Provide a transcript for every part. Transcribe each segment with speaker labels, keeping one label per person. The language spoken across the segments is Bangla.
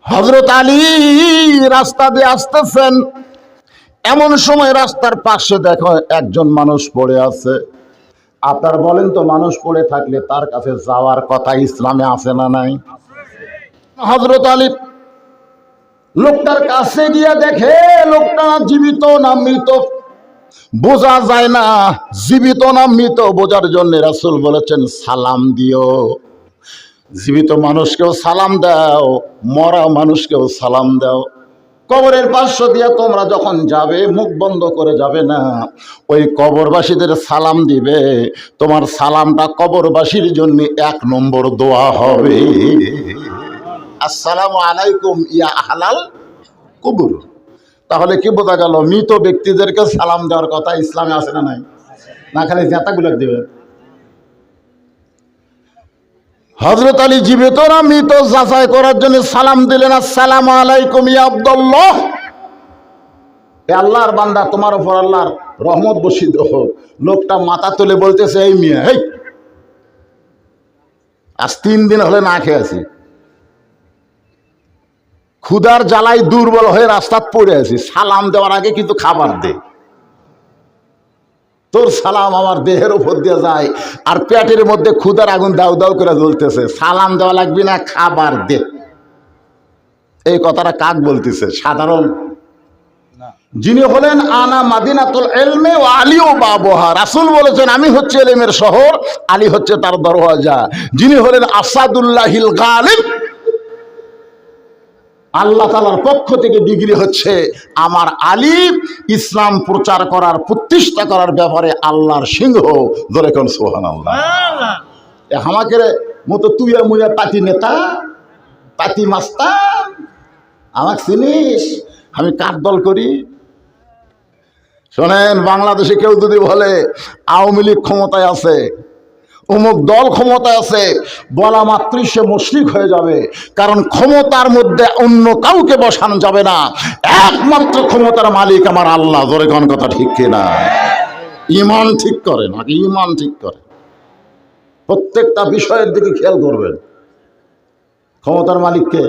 Speaker 1: হযরত আলী রাস্তা দিয়ে আসতেছেন, এমন সময় রাস্তার পাশে দেখো একজন মানুষ পড়ে আছে। আপনার বলেন তো, মানুষ পড়ে থাকলে তার কাছে যাওয়ার কথা ইসলামে আছে না নাই? হযরত আলী লোকটার কাছে গিয়ে দেখে লোকটা জীবিত না মৃত বোঝা যায় না। জীবিত না মৃত বোঝার জন্য রাসূল বলেছেন সালাম দিও। জীবিত মানুষকেও সালাম দাও, মরা মানুষকেও সালাম দাও। কবরের পার্শ্ব দিয়ে তোমরা যখন যাবে মুখ বন্ধ করে যাবে না, ওই কবরবাসীদের সালাম দিবে। তোমার সালামটা কবরবাসীর জন্য 1 নম্বর দোয়া হবে, আসসালামু আলাইকুম ইয়া আহলাল কবর। তাহলে কি বোঝা গেল? মৃত ব্যক্তিদেরকে সালাম দেওয়ার কথা ইসলামে আছে না নাই? না খালি জেতাগুলো দিবে। হযরত আলী জীবিত না মৃত যাচাই করার জন্য সালাম দিলেন, আসসালামু আলাইকুম ইয়া আব্দুল্লাহ। এ আল্লাহর বান্দা, তোমার উপর আল্লাহর রহমত বর্ষিত হোক। লোকটা মাথা তুলে বলতেছে, এই মিয়া, এই আজ 3 দিন হলে না খেয়ে আছি, ক্ষুধার জ্বালায় দুর্বল হয়ে রাস্তায় পড়ে আছি, সালাম দেওয়ার আগে কিন্তু খাবার দে। তোর সালাম আমার দেহের উপর দিয়ে যায় আর পেটের মধ্যে ক্ষুধার আগুন দাউ দাউ করে জ্বলতেছে, সালাম দেওয়া লাগবে না, খাবার দে। এই কথাটা কাক বলতেছে? সাধারণ যিনি হলেন আনা মাদিনাতুল ইলমে ওয়া আলীও বাবুহা। রাসূল বলেছেন আমি হচ্ছে ইলমের শহর, আলী হচ্ছে তার দরওয়াজা। যিনি হলেন আসাদুল্লাহিল গালিব, আল্লাহ তাআলার পক্ষ থেকে ডিগ্রি হচ্ছে আমার আলী ইসলাম প্রচার করার, প্রতিষ্ঠা করার ব্যাপারে আল্লাহর সিংহ। ধরে কোন সুবহানাল্লাহ। আমাকে মতো তুইয়া মুইয়া পাতি নেতা, পাতি মাস্তান, আমাকে চিনিস? আমি কার দল করি? শোনেন, বাংলাদেশে কেউ যদি বলে আওয়ামী লীগ ক্ষমতায় আছে, অমুক দল ক্ষমতায় আছে, বলা মাত্রই সে মুশরিক হয়ে যাবে। কারণ ক্ষমতার মধ্যে অন্য কাউকে বসানো যাবে না, একমাত্র ক্ষমতার মালিক আমার আল্লাহ। জোরে কোন কথা ঠিক কিনা? ঈমান ঠিক করে, নাকি ঈমান ঠিক করে? প্রত্যেকটা বিষয়ের দিকে খেয়াল করবেন। ক্ষমতার মালিক কে?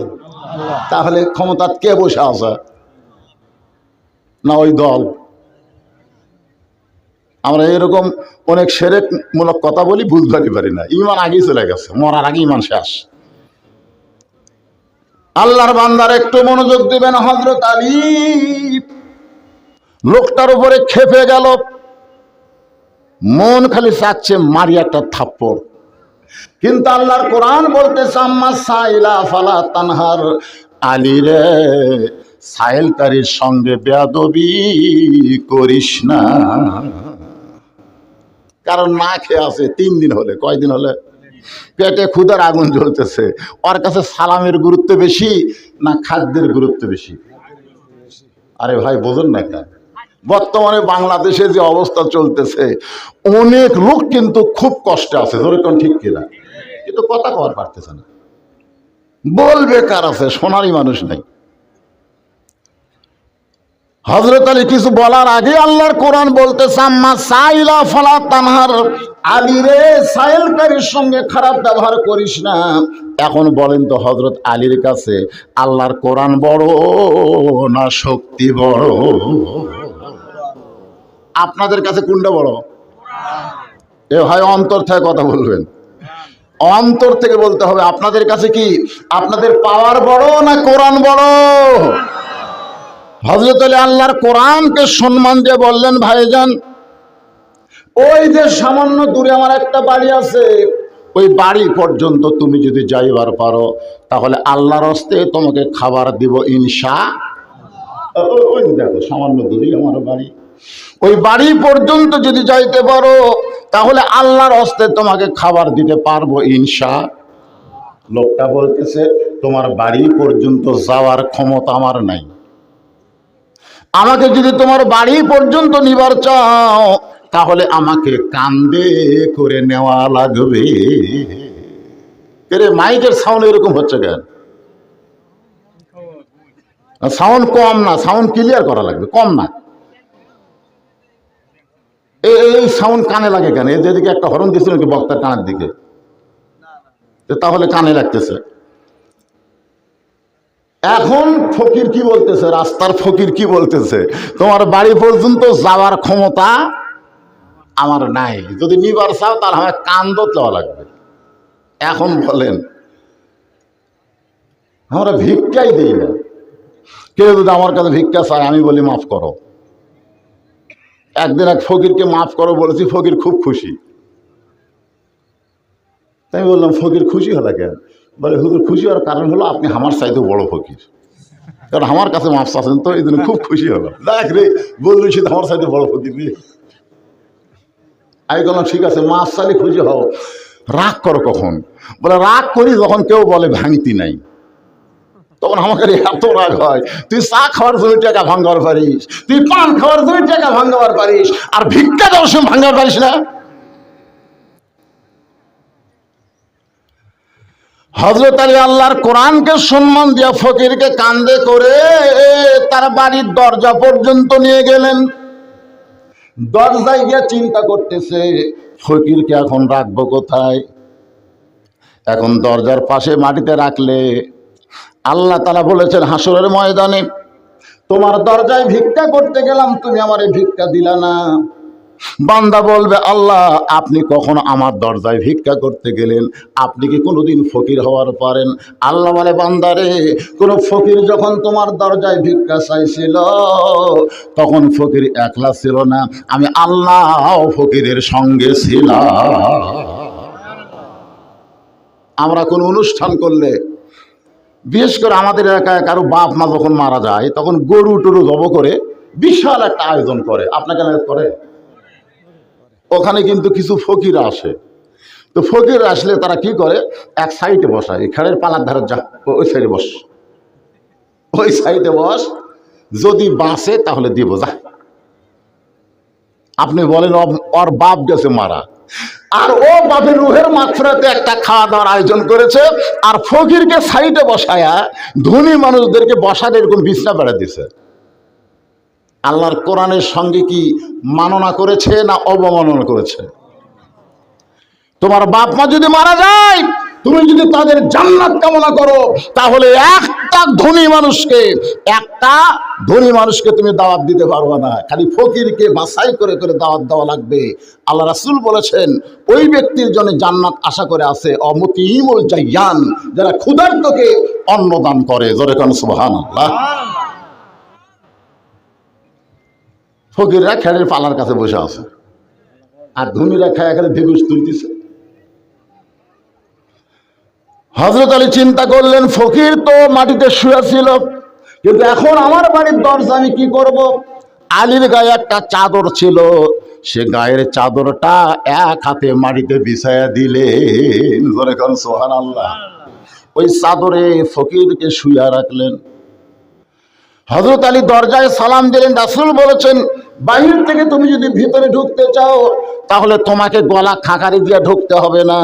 Speaker 1: তাহলে ক্ষমতার কে বসে আছে? না ওই দল? আমরা এরকম অনেক শিরক মূলক কথা বলি, বুঝতে পারি না। ঈমান আগেই চলে গেছে, মরার আগে ঈমান শেষ। আল্লাহর বান্দার একটু মনোযোগ দিবেন। হযরত আলী লোকটার উপরে খেপে গেল, মন খালি চাচ্ছে মারি একটা থাপ্পড়। কিন্তু আল্লাহর কোরআন বলতেছে আম্মা সাইলা ফালা তানহার। আলী রে, সাইলকারীর সঙ্গে বেয়াদবি করিস না। কারণ না খেয়ে আছে 3 দিন হলে, কয়দিন হলে, পেটে ক্ষুধার আগুন জ্বলতেছে। ওর কাছে সালামের গুরুত্ব বেশি না খাদ্যের গুরুত্ব বেশি? আরে ভাই বোঝেন না কেন? বর্তমানে বাংলাদেশে যে অবস্থা চলতেছে, অনেক লোক কিন্তু খুব কষ্টে আছে। ধরে কোন ঠিক কিনা? কিন্তু কথা কওয়ার পারতেছে না, বলবে কার আছে? শোনারই মানুষ নাই। হযরত আলী কিছু বলার আগে আল্লাহর কোরআন বলতেছে আম্মা সাইলা ফালা তানহার। আলী রে, সাইলকারীর সঙ্গে খারাপ ব্যবহার করিস না। এখন বলেন তো, হযরত আলীর কাছে আল্লাহর কোরআন বড় না শক্তি বড়? আপনাদের কাছে কোনটা বড়? এ ভাই, অন্তর থেকে কথা বলবেন, অন্তর থেকে বলতে হবে। আপনাদের কাছে কি আপনাদের পাওয়ার বড় না কোরআন বড়? হযরত আলী আল্লাহর কোরআনকে সম্মান দিয়ে বললেন, ভাইজান, ওই যে সামান্য দূরে আমার একটা বাড়ি আছে, ওই বাড়ি পর্যন্ত তুমি যদি যাইবার পারো তাহলে আল্লাহর হস্তে তোমাকে খাবার দিব ইনশাআল্লাহ। ওই দেখো সামান্য দূরে আমার বাড়ি, ওই বাড়ি পর্যন্ত যদি যাইতে পারো তাহলে আল্লাহর হস্তে তোমাকে খাবার দিতে পারবো ইনশাআল্লাহ। লোকটা বলতেছে তোমার বাড়ি পর্যন্ত যাওয়ার ক্ষমতা আমার নাই, আমাকে যদি তোমার বাড়ি পর্যন্ত নিবার চাও তাহলে আমাকে কান্দে করে নেওয়া লাগবে। মাইকের সাউন্ড এরকম হচ্ছে কেন? সাউন্ড কম না, সাউন্ড ক্লিয়ার করা লাগবে, কম না। এই সাউন্ড কানে লাগে কেন? যেদিকে একটা হরন দিয়েছিল কি বক্তার কানের দিকে, তাহলে কানে লাগতেছে। এখন ফকির কি বলতেছে, রাস্তার ফকির কি বলতেছে, তোমার বাড়ি পর্যন্ত যাওয়ার ক্ষমতা আমার নাই, যদি নিবার চাও তাহলে আমার কান্দত লওয়া লাগবে। এখন বলেন আমরা ভিক্ষাই দিই না, কেউ যদি আমার কাছে ভিক্ষা চায় আমি বলি মাফ করো। একদিন এক ফকিরকে মাফ করো বলেছি, ফকির খুব খুশি। তাই আমি বললাম ফকির খুশি হলো কেন? বলে হুজুর খুশি হওয়ার কারণ হলো আপনি আমার চাইতে বড় ফকির, কারণ আমার কাছে মাফ চাচ্ছেন তো এই জন্য খুব খুশি হলো। দেখ রে বলছি আমার চাইতে বড় ফকির রে। আমি বললাম ঠিক আছে মাফ চাইলে খুশি হও, রাগ করো কখন? বলে রাগ করি যখন কেউ বলে ভাঙতি নাই, তখন আমাকে এত রাগ হয়। তুই চা খাওয়ার 2 টাকা ভাঙাবার পারিস, তুই পান খাওয়ার 2 টাকা ভাঙাবার পারিস, আর ভিক্ষা দেওয়ার সময় ভাঙাবার পারিস না। হযরত আলী আল্লাহর কোরআনকে সম্মান দিয়া ফকিরকে কান্দে করে তার বাড়ির দরজা পর্যন্ত নিয়ে গেলেন। দরজায় গিয়ে চিন্তা করতেছে ফকিরকে এখন রাখবো কোথায়। এখন দরজার পাশে মাটিতে রাখলে আল্লাহ তাআলা বলেছেন হাসরের ময়দানে, তোমার দরজায় ভিক্ষা করতে গেলাম, তুমি আমারে ভিক্ষা দিলা না। বান্দা বলবে আল্লাহ আপনি কখন আমার দরজায় ভিক্ষা করতে গেলেন? আপনি কি কোনোদিন ফকির হওয়ার পারেন? আল্লাহ বলে বান্দারে, কোন ফকির যখন তোমার দরজায় ভিক্ষা চাইছিল তখন ফকির একলা ছিল না, আমি আল্লাহ ফকিরের সঙ্গে ছিলাম। আমরা কোন অনুষ্ঠান করলে, বিশেষ করে আমাদের এলাকায় কারো বাপ মা যখন মারা যায় তখন গরু টরু জব করে বিশাল একটা আয়োজন করে। আপনাকে করে? ওখানে কিন্তু কিছু ফকির আসে। তো ফকির আসলে তারা কি করে, এক সাইডে বসায়, খেড়ের পালার ধারে যা ওই সাইডে বস, ওই সাইডে বস, যদি বাঁচে তাহলে দিব যা। আপনি বলেন ওর বাপ গেছে মারা, আর ও বাপের রুহের মাগফিরাতে একটা খাওয়া দাওয়ার আয়োজন করেছে, আর ফকিরকে সাইডে বসায়া ধনী মানুষদেরকে বসার এরকম বিছনা বেড়া দিছে। আল্লাহর কোরআনের সঙ্গে কি মাননা করেছে না অবমাননা করেছে? তোমার বাপ মা যদি মারা যায়, তুমি যদি তাদের জান্নাত কামনা করো, তাহলে একটা ধনী মানুষকে তুমি দাওয়াত দিতে পারবে না, খালি ফকিরকে বাছাই করে করে দাওয়াত দেওয়া লাগবে। আল্লাহ রাসূল বলেছেন ওই ব্যক্তির জন্য জান্নাত আশা করে আছে অমুতিমুল জায়ান, যারা ক্ষুধার্তকে অন্ন দান করে। জোরে কোন সুবহানাল্লাহ। ফকিররা খেড়ের পালার কাছে বসে আছে, আর ধনীরা খায় এখানে ভেগুস তুলতেছে। হযরত আলী চিন্তা করলেন ফকির তো মাটিতে শুয়ে ছিল, কিন্তু এখন আমার বাড়ির দরজা আমি কি করব? আলীর গায়ে একটা চাদর ছিল, সে গায়ের চাদরটা এক হাতে মাটিতে বিছায়া দিলেন। সুবহানাল্লাহ। ওই চাদরে ফকিরকে শুয়ে রাখলেন। হযরত আলী দরজায় সালাম দিলেন। রাসূল বলেছেন বাহির থেকে তুমি যদি ভিতরে ঢুকতে চাও তাহলে তোমাকে গলা খাকারি দিয়ে ঢুকতে হবে না,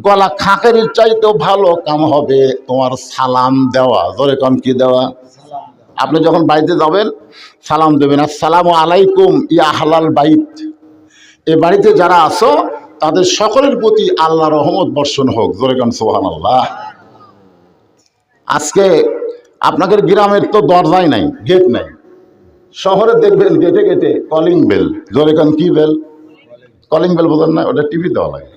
Speaker 1: গলা খাকারির চাইতেও ভালো কাম হবে তোমার সালাম দেওয়া। জোরে কম কি দেওয়া? আপনি যখন বাড়িতে যাবেন সালাম দেবেন, আসসালামু আলাইকুম ইয়া আহলাল বাইত, এই বাড়িতে যারা আছো তাদের সকলের প্রতি আল্লাহ রহমত বর্ষণ হোক। জোরে কম সুবহানাল্লাহ। আজকে আপনাদের গ্রামের তো দরজাই নাই, গেট নাই। শহরে দেখবেন গেটে গেটে কলিং বেল। জোরে কান কি বেল? কলিং বেল বোঝেন না? ওটা টিভি দেওয়া লাগে।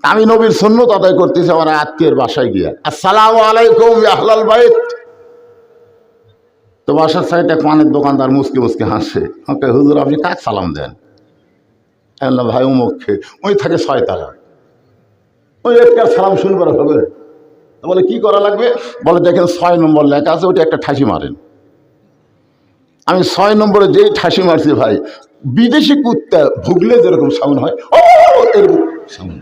Speaker 1: আমি নবীর সুন্নত আদায় করতেছি আমার আত্মীয়ের বাসায় গিয়া, আসসালামু আলাইকুম ইয়া আহলাল বাইত। তো বাসার সাইডে এক পানের দোকানদার মুসকে মুসকে হাসে, ওকে হুজুর আপনি কাকে সালাম দেন? ভাই উমুককে, ওই থাকে 6 তালা, ওই একটা সালাম শুনবার হবে। বলে কি করা লাগবে? বলে দেখেন 6 নম্বর লেখা আছে, ওটা একটা ঠাসি মারেন। আমি 6 নম্বরে যেই ঠাসি মারছি ভাই, বিদেশি কুত্তা ভুগলে যেরকম সাউন্ড হয় ও এরকম সাউন্ড।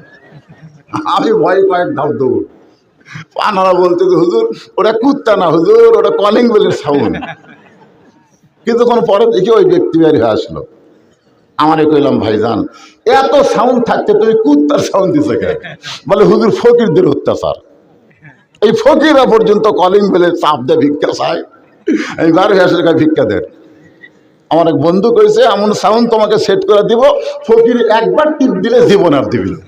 Speaker 1: আমি ভয় কয়েক ধাপ দৌড়। পানারা বলতে হুজুর ওটা কুত্তা না হুজুর, ওটা কলিং বেলের সাউন্ড। কিছুক্ষণ পরে দেখি ওই ব্যক্তি বের হয়ে আসলো। আমারে কইলাম ভাইজান এত সাউন্ড থাকতে তুমি কুত্তার সাউন্ড দিছে কেন? বলে হুজুর ফকিরদের অত্যাচার, এই ফকিরা পর্যন্ত কলিং বেলের চাপ দেয় ভিক্ষা চায়। আমি বার হয়ে আসলে ভিক্ষা দেন। আমার এক বন্ধু কইছে এমন সাউন্ড তোমাকে সেট করে দিব, ফকির একবার টিপ দিলে জীবন আর দিবি না।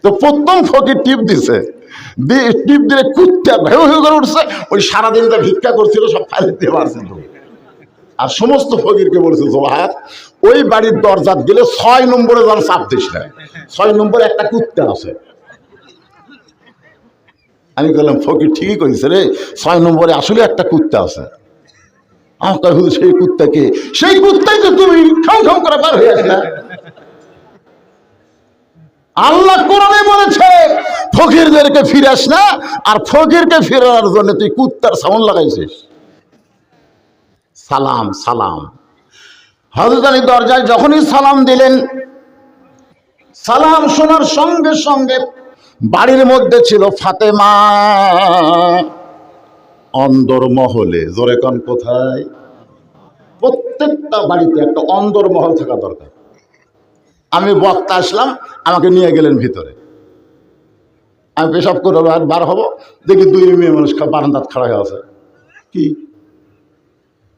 Speaker 1: তো প্রথম ফকির টিপ দিছে, টিপ দিলে কুত্তা ভেউ ভেউ করে উঠছে। ওই সারাদিন যা ভিক্ষা করছিল সব ফাইলে দিয়ে মারছিল। আর সমস্ত ফকিরকে বলেছে জোহার, ওই বাড়ির দরজাত গেলে 6 নম্বরে যার চাপ দিস না, 6 নম্বরে একটা কুত্তা আছে। আমি বললাম ফকির ঠিকই কইছে রে, 6 নম্বরে আসলে একটা কুত্তা আছে। আমাকে হুজুর সেই কুত্তাকে, সেই কুত্তাই তো তুমি খাও খাও করে বার হয়ে আসলা। আল্লাহ কোরআনে বলেছে ফকিরদেরকে ফিরাস না, আর ফকিরকে ফেরানোর জন্য তুই কুত্তার সাউন্ড লাগাইছিস। সালাম সালাম। হযরত আলী দরজায় যখনই সালাম দিলেন, সালাম শোনার সঙ্গে সঙ্গে বাড়ির মধ্যে ছিল ফাতেমা অন্দরমহলে। জোরে কোন কোথায়? প্রত্যেকটা বাড়িতে একটা অন্দরমহল থাকা দরকার। আমি বক্তা আসলাম, আমাকে নিয়ে গেলেন ভিতরে। আমি পেশাব করে বার হব, দেখি 2 মেয়ে মানুষ বারান্দাত খাড়া হয়ে আছে। কি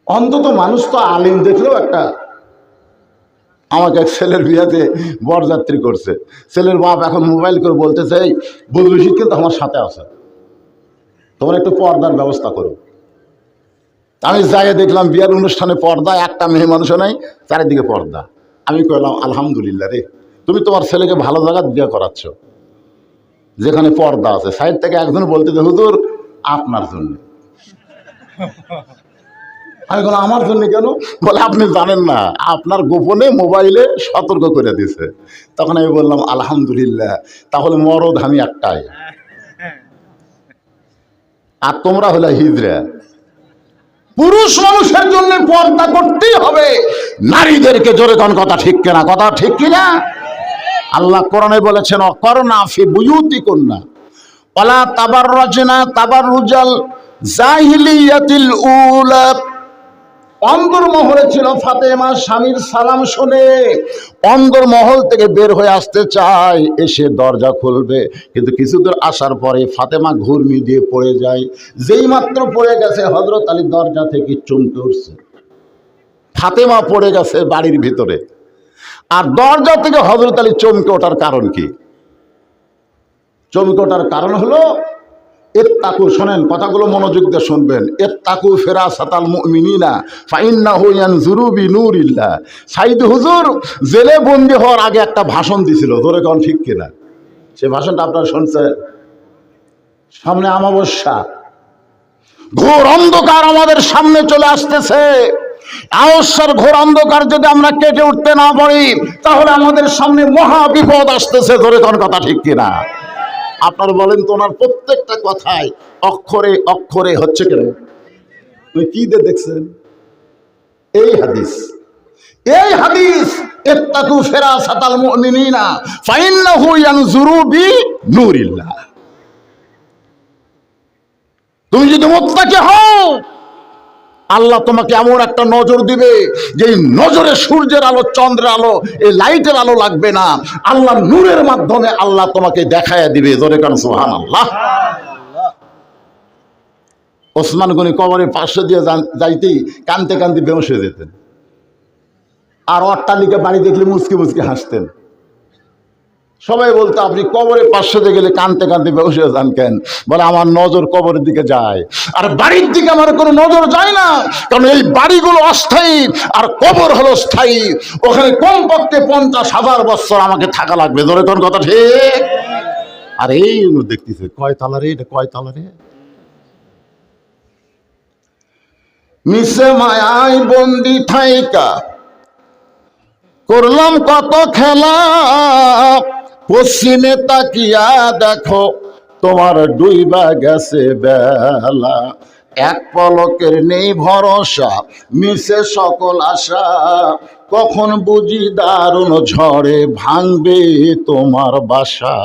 Speaker 1: অন্তত মানুষ তো আলিম দেখলেও একটা। আমাকে এক ছেলের বিয়াতে বরযাত্রী করছে, ছেলের বাপ এখন মোবাইল করে বলতেছে এই বদরুল রশিদ কিন্তু আমার সাথে আছে, তোমরা একটু পর্দার ব্যবস্থা করো। আমি যাই দেখলাম বিয়ার অনুষ্ঠানে পর্দা, একটা মেয়ে মানুষও নাই, চারিদিকে পর্দা। আমি কইলাম আলহামদুলিল্লাহ রে, তুমি তোমার ছেলেকে ভালো জায়গায় বিয়ে করাচ্ছ যেখানে পর্দা আছে। সাইড থেকে একজন বলতেছে হুজুর আপনার জন্য। আমি বললাম আমার জন্য কেন? বলে আপনি জানেন না, আপনার গোপনে মোবাইলে সতর্ক করে দিছে। তখন আমি বললাম আলহামদুলিল্লাহ, তাহলে মরদ আমি একটাই, আর তোমরা হলে হিজড়া। পুরুষ মানুষের জন্য পর্দা করতেই হবে, নারীদেরকে জোরে কোন কথা ঠিক কিনা? কথা ঠিক কিনা? আল্লাহ কোরআনে বলেছেন অকরনা ফি বুয়ুতিকুন্না ওয়ালা তাবাররাজনা তাবাররুজাল জাহিলিয়াতিল উলা। অন্দরমহলে ছিল ফাতেমা, স্বামীর সালাম শুনে অন্দরমহল থেকে বের হয়ে আসতে চায়, এসে দরজা খুলবে, কিন্তু কিছু দূর আসার পরে ফাতেমা ঘুর্মি দিয়ে পড়ে যায়। যেই মাত্র পড়ে গেছে হযরত আলী দরজা থেকে চমকে উঠছে। ফাতেমা পড়ে গেছে বাড়ির ভিতরে, আর দরজা থেকে হযরত আলী চমকে ওঠার কারণ কি? চমকে ওঠার কারণ হলো ইত্তাকু, শোনেন কথাগুলো মনোযোগ দিয়ে শুনবেন। ইত্তাকু ফিরাসাতাল মুমিনিনা ফাইন্নাহু ইয়ানজুরু বিনুরিল্লাহ। সাইদ হুজুর জেলে বন্দী হওয়ার আগে একটা ভাষণ দিছিল, ধরে কোন ঠিক কিনা? সে ভাষণটা আপনারা শুনছেন? সামনে অমাবস্যা, ঘোর অন্ধকার আমাদের সামনে চলে আসতেছে। অমাবস্যার ঘোর অন্ধকার যদি আমরা কেটে উঠতে না পারি, তাহলে আমাদের সামনে মহা বিপদ আসতেছে। ধরে কোন কথা ঠিক কিনা? আপনারা বলেন তো, ওনার প্রত্যেকটা কথায় অক্ষরে অক্ষরে হচ্ছে কেন? কি দেখছেন? এই হাদিস, এই হাদিস ইত্তাকু ফিরাসাতাল মুমিনিনা ফাইন্নাহু ইয়ানজুরু বিনুরিল্লাহ। তুমি যদি মুত্তাকি হও, আল্লাহ তোমাকে এমন একটা নজর দিবে যে নজরে সূর্যের আলো, চন্দ্রের আলো, এই লাইটের আলো লাগবে না। আল্লাহ নূরের মাধ্যমে আল্লাহ তোমাকে দেখায় দিবে। জোরে কান সুবহানাল্লাহ। ওসমান গনি কবরের পাশে দিয়ে যাইতেই কানতে কানতে বেহুশ হয়ে যেতেন, আর অট্টালিকা বাড়ি দেখলে মুচকি মুচকি হাসতেন। সবাই বলতো আপনি কবরের পাশে দিয়ে গেলে কানতে কানতে বেহুশ হয়ে যান কেন? বলে আমার নজর কবরের দিকে যায়, আর বাড়ির দিকে আমার কোনো নজর যায় না, কারণ এই বাড়িগুলো অস্থায়ী আর কবর হলো স্থায়ী। ওখানে কমপক্ষে 50,000 বছর আমাকে থাকা লাগবে। ধরে কোন কথা ঠিক? আর এই দেখতেছে কয় তালা রে, এটা কয় তালা রে? মিশে মায়ায় বন্দি থাইকা করলাম কত খেলা, পশ্চিমে তাকিয়া দেখো তোমার ডুইবা গেছে বেলা। এক পলকের নেই ভরসা, মিশে সকল আশা, কখন বুঝি দারুণ ঝড়ে ভাঙবে তোমার বাসা।